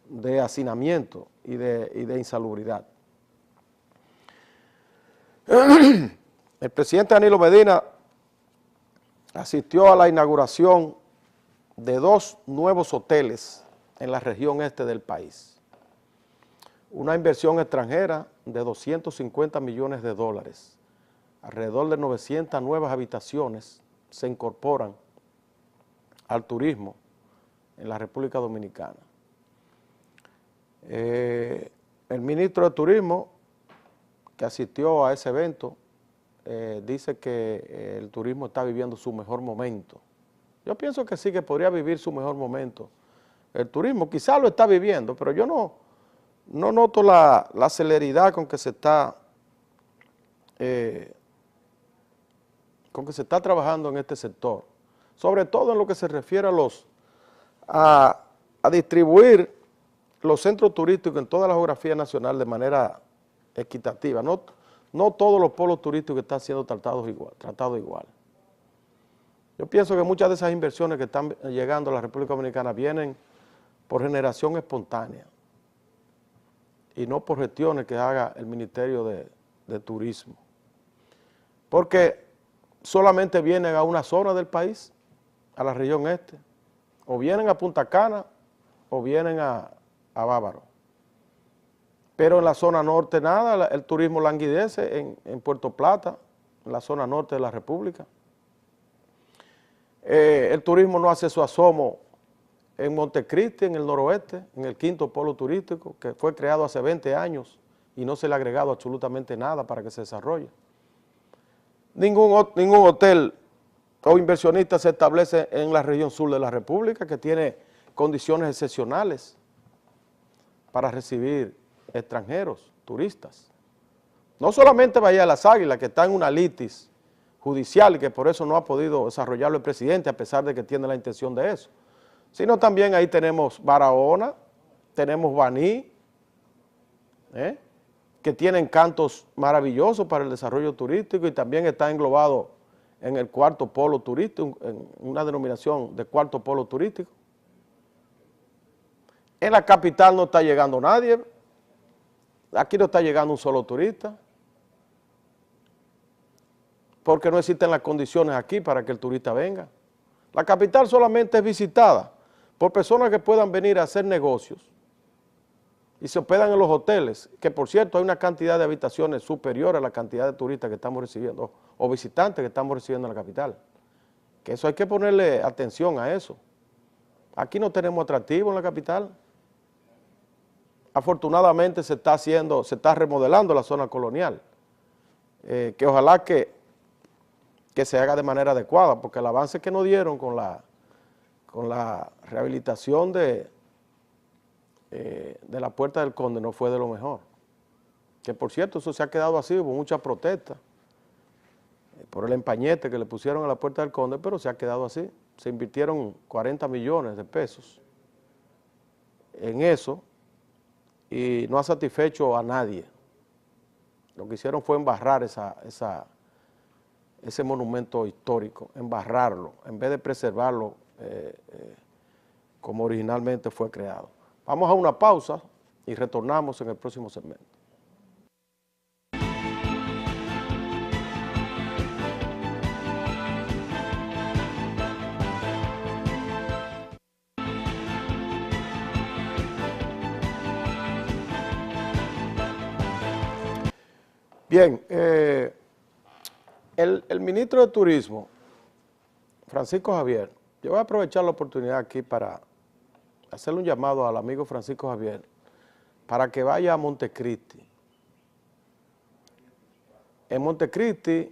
de hacinamiento y de insalubridad. El presidente Danilo Medina asistió a la inauguración de 2 nuevos hoteles en la región este del país. Una inversión extranjera de 250 millones de dólares. Alrededor de 900 nuevas habitaciones se incorporan al turismo en la República Dominicana. El ministro de Turismo, que asistió a ese evento, dice que el turismo está viviendo su mejor momento. Yo pienso que sí, que podría vivir su mejor momento. El turismo quizás lo está viviendo, pero yo no noto la celeridad con que se está trabajando en este sector, sobre todo en lo que se refiere a distribuir los centros turísticos en toda la geografía nacional de manera equitativa. No todos los polos turísticos están siendo tratados igual. Yo pienso que muchas de esas inversiones que están llegando a la República Dominicana vienen por generación espontánea y no por gestiones que haga el Ministerio de Turismo. Porque solamente vienen a una zona del país, a la región este, o vienen a Punta Cana o vienen a Bávaro. Pero en la zona norte nada, el turismo languidece en Puerto Plata, en la zona norte de la República. El turismo no hace su asomo en Montecristi, en el noroeste, en el 5º polo turístico, que fue creado hace 20 años y no se le ha agregado absolutamente nada para que se desarrolle. Ningún hotel o inversionista se establece en la región sur de la República, que tiene condiciones excepcionales para recibir extranjeros, turistas. No solamente Bahía de las Águilas, que está en una litis judicial y que por eso no ha podido desarrollarlo el presidente, a pesar de que tiene la intención de eso, sino también ahí tenemos Barahona, tenemos Baní, que tiene encantos maravillosos para el desarrollo turístico y también está englobado en el cuarto polo turístico, en una denominación de cuarto polo turístico. En la capital no está llegando nadie, aquí no está llegando un solo turista, porque no existen las condiciones aquí para que el turista venga. La capital solamente es visitada por personas que puedan venir a hacer negocios y se hospedan en los hoteles, que por cierto hay una cantidad de habitaciones superior a la cantidad de turistas que estamos recibiendo, o visitantes que estamos recibiendo en la capital. Que eso hay que ponerle atención a eso. Aquí no tenemos atractivo en la capital. Afortunadamente se está remodelando la zona colonial, que ojalá que se haga de manera adecuada, porque el avance que nos dieron con la rehabilitación de la Puerta del Conde no fue de lo mejor. Que por cierto, eso se ha quedado así, hubo muchas protestas por el empañete que le pusieron a la Puerta del Conde, pero se ha quedado así. Se invirtieron 40 millones de pesos en eso y no ha satisfecho a nadie. Lo que hicieron fue embarrar ese monumento histórico, embarrarlo, en vez de preservarlo como originalmente fue creado. Vamos a una pausa y retornamos en el próximo segmento. Bien, el ministro de Turismo, Francisco Javier, yo voy a aprovechar la oportunidad aquí para hacerle un llamado al amigo Francisco Javier para que vaya a Montecristi. En Montecristi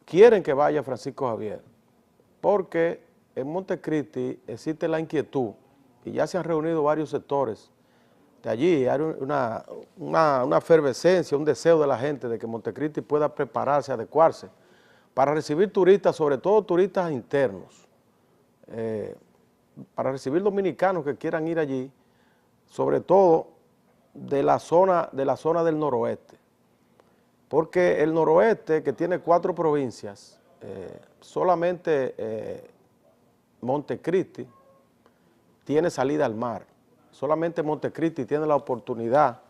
quieren que vaya Francisco Javier, porque en Montecristi existe la inquietud y ya se han reunido varios sectores de allí, hay una efervescencia, un deseo de la gente de que Montecristi pueda prepararse, adecuarse para recibir turistas, sobre todo turistas internos, para recibir dominicanos que quieran ir allí, sobre todo de la zona del noroeste, porque el noroeste, que tiene 4 provincias, solamente Montecristi tiene salida al mar, solamente Montecristi tiene la oportunidad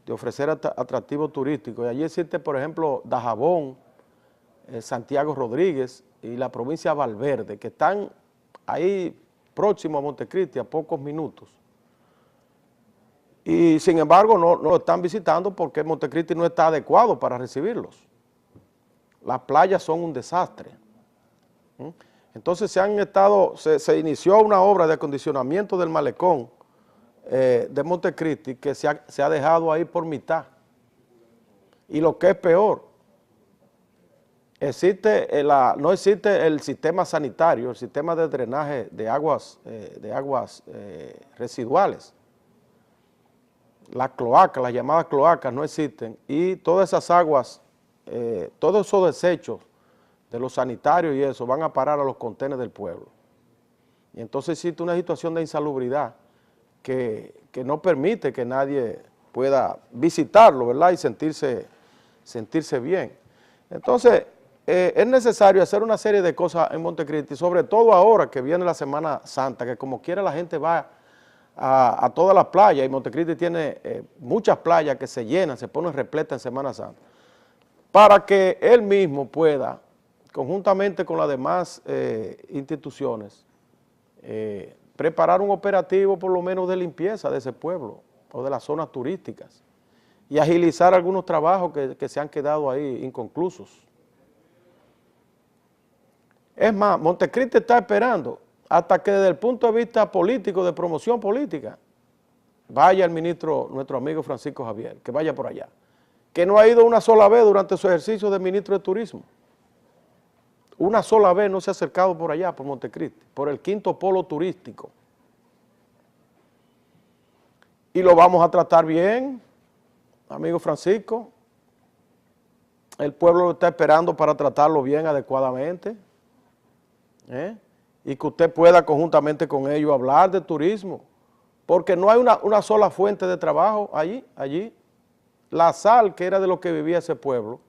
de ofrecer atractivos turísticos, y allí existe, por ejemplo, Dajabón, Santiago Rodríguez y la provincia de Valverde, que están ahí próximo a Montecristi, a pocos minutos. Y sin embargo no lo están visitando porque Montecristi no está adecuado para recibirlos. Las playas son un desastre. Entonces se inició una obra de acondicionamiento del malecón de Montecristi que se ha dejado ahí por mitad. Y lo que es peor, no existe el sistema sanitario, el sistema de drenaje de aguas residuales. Las cloacas, las llamadas cloacas no existen, y todas esas aguas, todos esos desechos de los sanitarios y eso van a parar a los contenedores del pueblo. Y entonces existe una situación de insalubridad que no permite que nadie pueda visitarlo, ¿verdad? Y sentirse bien. Entonces, es necesario hacer una serie de cosas en Montecristi, sobre todo ahora que viene la Semana Santa, que como quiera la gente va a todas las playas, y Montecristi tiene muchas playas que se llenan, se ponen repletas en Semana Santa, para que él mismo pueda, conjuntamente con las demás instituciones, preparar un operativo por lo menos de limpieza de ese pueblo o de las zonas turísticas y agilizar algunos trabajos que se han quedado ahí inconclusos. Es más, Montecristi está esperando hasta que desde el punto de vista político, de promoción política, vaya el ministro, nuestro amigo Francisco Javier, que vaya por allá, que no ha ido una sola vez durante su ejercicio de ministro de Turismo. Una sola vez no se ha acercado por allá, por Montecristi, por el 5º polo turístico. y lo vamos a tratar bien, amigo Francisco. El pueblo lo está esperando para tratarlo bien, adecuadamente, y que usted pueda conjuntamente con ellos hablar de turismo, porque no hay una sola fuente de trabajo allí. La sal, que era de lo que vivía ese pueblo,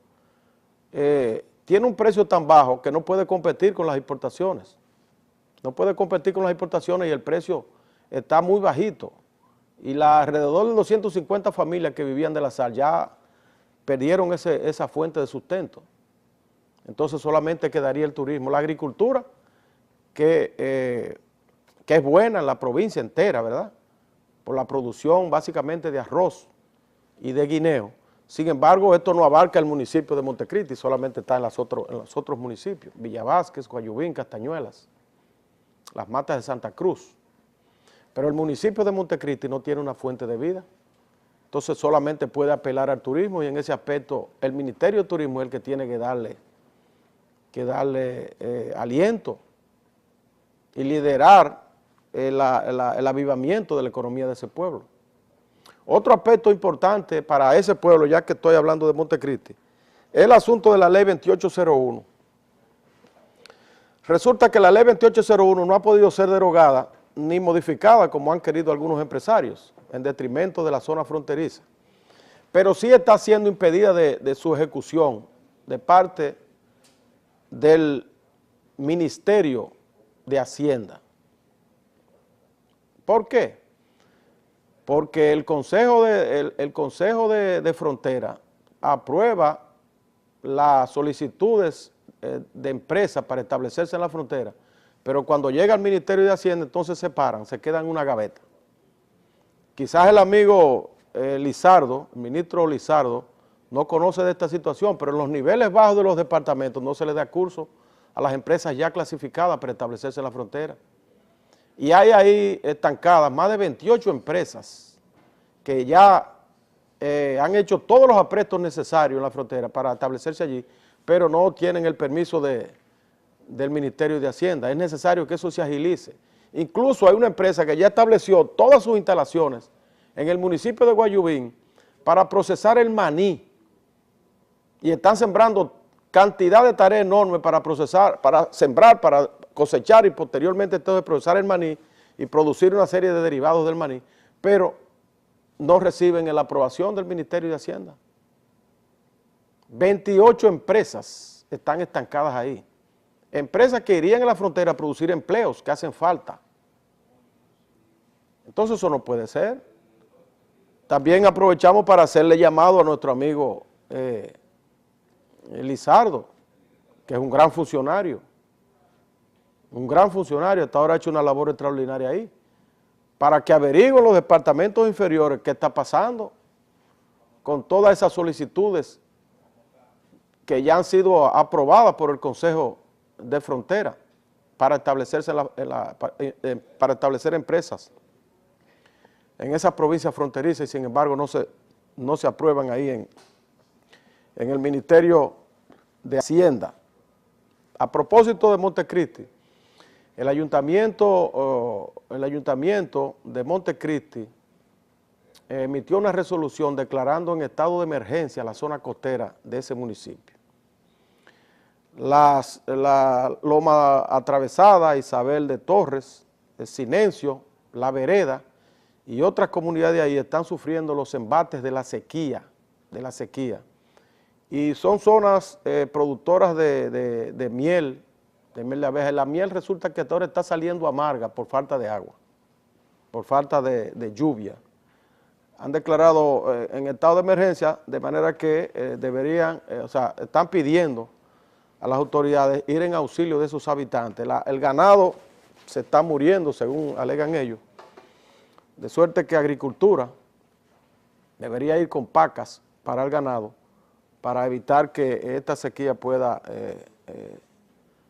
tiene un precio tan bajo que no puede competir con las importaciones. No puede competir con las importaciones y el precio está muy bajito. Y alrededor de 250 familias que vivían de la sal ya perdieron esa fuente de sustento. Entonces solamente quedaría el turismo. La agricultura, que es buena en la provincia entera, ¿verdad? Por la producción básicamente de arroz y de guineo. Sin embargo, esto no abarca el municipio de Montecristi, solamente está en los otros municipios, Villa Vázquez, Guayubín, Castañuelas, Las Matas de Santa Cruz. Pero el municipio de Montecristi no tiene una fuente de vida, entonces solamente puede apelar al turismo y en ese aspecto el Ministerio de Turismo es el que tiene que darle aliento y liderar el avivamiento de la economía de ese pueblo. Otro aspecto importante para ese pueblo, ya que estoy hablando de Montecristi, es el asunto de la ley 2801. Resulta que la ley 2801 no ha podido ser derogada ni modificada como han querido algunos empresarios, en detrimento de la zona fronteriza, pero sí está siendo impedida de su ejecución de parte del Ministerio de Hacienda. ¿Por qué? Porque el Consejo de Frontera aprueba las solicitudes de empresas para establecerse en la frontera, pero cuando llega al Ministerio de Hacienda entonces se paran, se quedan en una gaveta. Quizás el amigo Lizardo, el ministro Lizardo, no conoce de esta situación, pero en los niveles bajos de los departamentos no se les da curso a las empresas ya clasificadas para establecerse en la frontera. Y hay ahí estancadas más de 28 empresas que ya han hecho todos los aprestos necesarios en la frontera para establecerse allí, pero no tienen el permiso del Ministerio de Hacienda. Es necesario que eso se agilice. Incluso hay una empresa que ya estableció todas sus instalaciones en el municipio de Guayubín para procesar el maní y están sembrando cantidad de tareas enormes para procesar, para sembrar, para cosechar y posteriormente entonces procesar el maní y producir una serie de derivados del maní, pero no reciben la aprobación del Ministerio de Hacienda. 28 empresas están estancadas ahí. Empresas que irían a la frontera a producir empleos que hacen falta. Entonces eso no puede ser. También aprovechamos para hacerle llamado a nuestro amigo Lizardo, que es un gran funcionario, hasta ahora ha hecho una labor extraordinaria ahí, para que averigüen los departamentos inferiores qué está pasando con todas esas solicitudes que ya han sido aprobadas por el Consejo de Frontera para establecerse para establecer empresas en esas provincias fronterizas y sin embargo no se aprueban ahí en el Ministerio de Hacienda. A propósito de Montecristi, el ayuntamiento de Montecristi emitió una resolución declarando en estado de emergencia la zona costera de ese municipio. La Loma Atravesada, Isabel de Torres, el Sinencio, La Vereda y otras comunidades de ahí están sufriendo los embates de la sequía, y son zonas productoras de miel, de abeja. La miel resulta que ahora está saliendo amarga por falta de agua, por falta de lluvia. Han declarado en estado de emergencia, de manera que están pidiendo a las autoridades ir en auxilio de esos habitantes. El ganado se está muriendo, según alegan ellos, de suerte que Agricultura debería ir con pacas para el ganado, para evitar que esta sequía pueda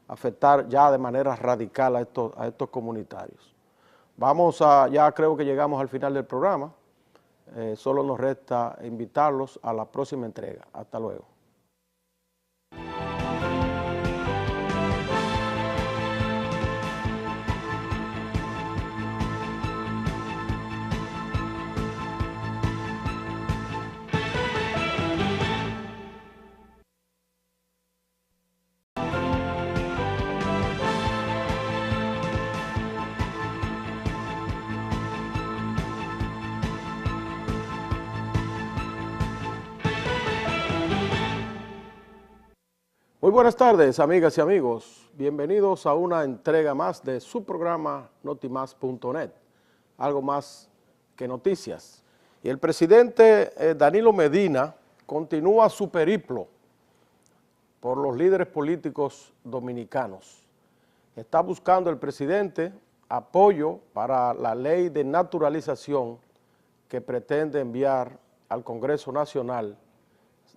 afectar ya de manera radical a estos comunitarios. Ya creo que llegamos al final del programa, solo nos resta invitarlos a la próxima entrega. Hasta luego. Muy buenas tardes, amigas y amigos. Bienvenidos a una entrega más de su programa Notimas.net, algo más que noticias. Y el presidente Danilo Medina continúa su periplo por los líderes políticos dominicanos. Está buscando el presidente apoyo para la ley de naturalización que pretende enviar al Congreso Nacional,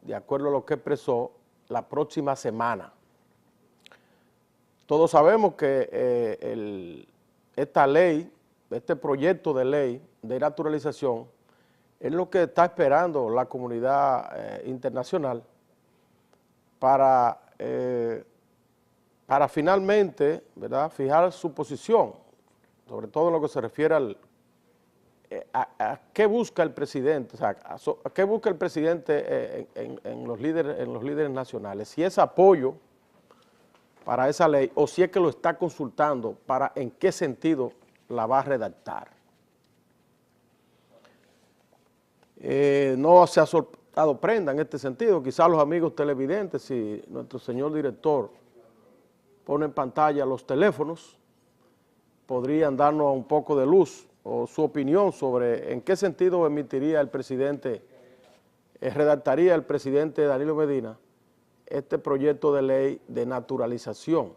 de acuerdo a lo que expresó, la próxima semana. Todos sabemos que esta ley, este proyecto de ley de naturalización, es lo que está esperando la comunidad internacional para finalmente, ¿verdad?, fijar su posición, sobre todo en lo que se refiere a qué busca el presidente, o sea, a qué busca el presidente en los líderes nacionales, si es apoyo para esa ley o si es que lo está consultando para en qué sentido la va a redactar. No se ha soltado prenda en este sentido, quizás los amigos televidentes, si nuestro señor director pone en pantalla los teléfonos, podrían darnos un poco de luz o su opinión sobre en qué sentido emitiría el presidente, redactaría el presidente Danilo Medina este proyecto de ley de naturalización.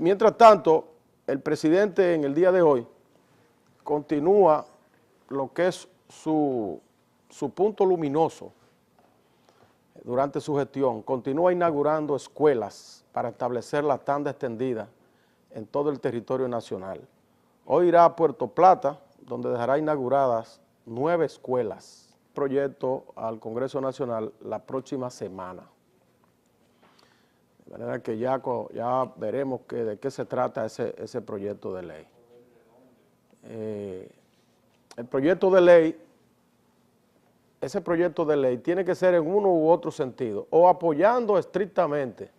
Mientras tanto, el presidente en el día de hoy continúa lo que es su punto luminoso durante su gestión, continúa inaugurando escuelas para establecer la tanda extendida en todo el territorio nacional. Hoy irá a Puerto Plata, donde dejará inauguradas 9 escuelas, proyecto al Congreso Nacional la próxima semana. De manera que ya veremos de qué se trata ese proyecto de ley. El proyecto de ley, ese proyecto de ley tiene que ser en uno u otro sentido, o apoyando estrictamente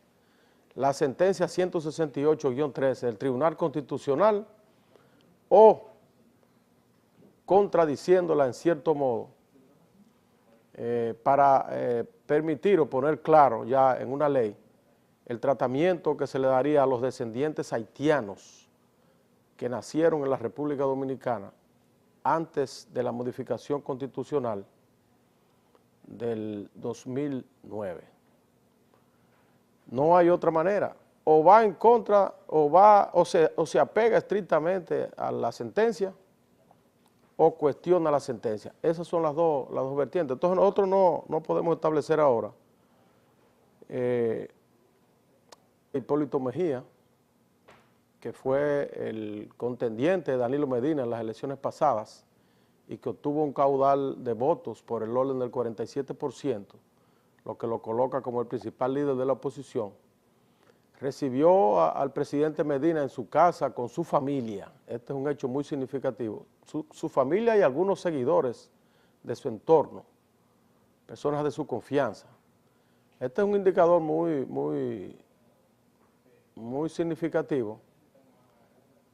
la sentencia 168-13 del Tribunal Constitucional, o contradiciéndola en cierto modo, para permitir o poner claro ya en una ley el tratamiento que se le daría a los descendientes haitianos que nacieron en la República Dominicana antes de la modificación constitucional del 2009. No hay otra manera, o va en contra, o se apega estrictamente a la sentencia, o cuestiona la sentencia. Esas son las dos vertientes. Entonces nosotros no podemos establecer ahora Hipólito Mejía, que fue el contendiente de Danilo Medina en las elecciones pasadas y que obtuvo un caudal de votos por el orden del 47%, lo que lo coloca como el principal líder de la oposición, recibió al presidente Medina en su casa con su familia. Este es un hecho muy significativo. Su familia y algunos seguidores de su entorno, personas de su confianza. Este es un indicador muy significativo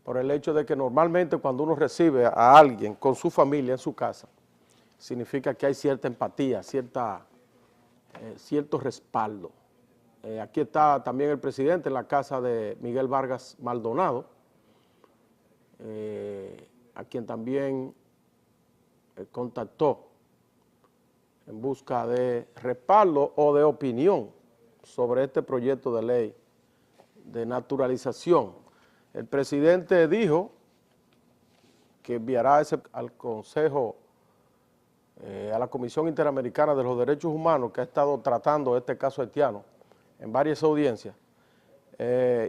por el hecho de que normalmente cuando uno recibe a alguien con su familia en su casa, significa que hay cierta empatía, cierto respaldo. Aquí está también el presidente en la casa de Miguel Vargas Maldonado, a quien también contactó en busca de respaldo o de opinión sobre este proyecto de ley de naturalización. El presidente dijo que enviará al Consejo, a la Comisión Interamericana de los Derechos Humanos, que ha estado tratando este caso haitiano en varias audiencias,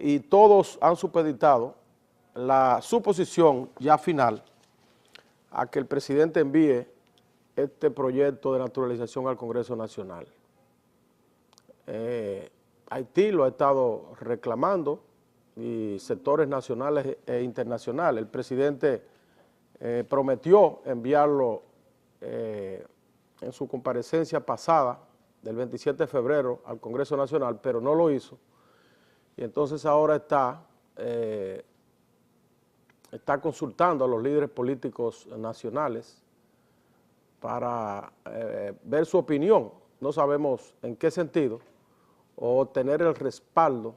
y todos han supeditado su posición ya final a que el presidente envíe este proyecto de naturalización al Congreso Nacional. Haití lo ha estado reclamando, y sectores nacionales e internacionales. El presidente prometió enviarlo en su comparecencia pasada, del 27 de febrero, al Congreso Nacional, pero no lo hizo. Y entonces ahora está consultando a los líderes políticos nacionales para ver su opinión no sabemos en qué sentido, o tener el respaldo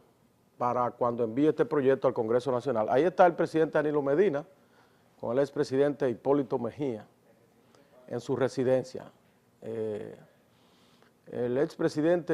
para cuando envíe este proyecto al Congreso Nacional. Ahí está el presidente Danilo Medina con el expresidente Hipólito Mejía en su residencia. El expresidente